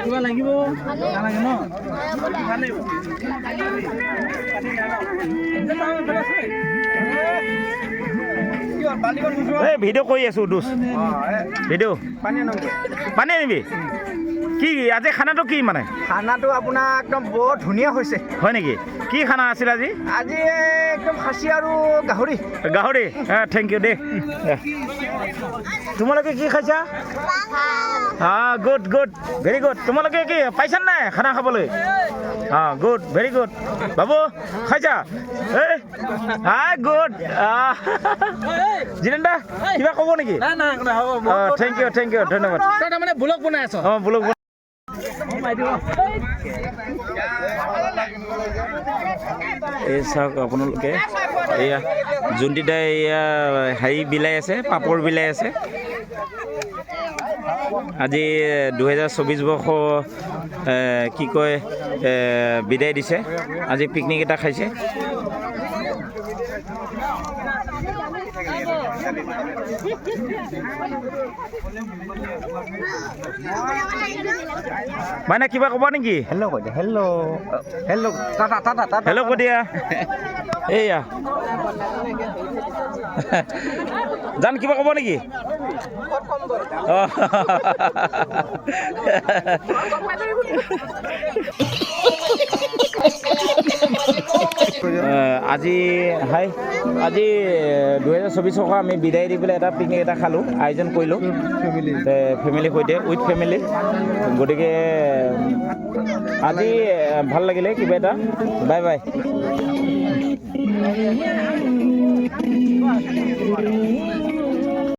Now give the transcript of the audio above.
কিবা লাগিব নালাগে ন ভিডিঅ' কৰি আছো দোষ ভিডিঅ' পানী আনিবি কি আজি খানাটো কি মানে খানাটো আপোনাৰ একদম বৰ ধুনীয়া হৈছে হয় নেকি কি খানা আছিল আজি আজি একদম খাচী আৰু গাহৰি গাহৰি থেংক ইউ দেই তোমালোকে কি খাইছা গুড গুড ভেৰি গুড তোমালোকে কি পাইছা নাই খানা খাবলৈ গুড ভেৰি গুড বাবু খাইছা গুড জিতেন দা কিবা ক'ব নেকি থেংক ইউ ধন্যবাদ তাৰমানে ব্লগ বনাই আছ ব্লগ এই চাওক আপোনালোকে এয়া যোনকেইটাই এয়া হেৰি বিলাই আছে পাপৰ বিলাই আছে আজি 2024 বৰ্ষ কি কয় বিদায় দিছে আজি পিকনিক এটা খাইছে মানে কিবা ক'ব নেকি হেল্ল' কৈ দিয়া হেল্ল' হেল্ল' কৈ দিয়া এইয়া জান কিবা ক'ব নেকি আজি 2024 চনৰ আমি বিদায় দি পেলাই এটা পিকনিক এটা খালোঁ আয়োজন কৰিলোঁ ফেমিলিৰ সৈতে উইথ ফেমিলি গতিকে আজি ভাল লাগিলে কিবা এটা বাই বাই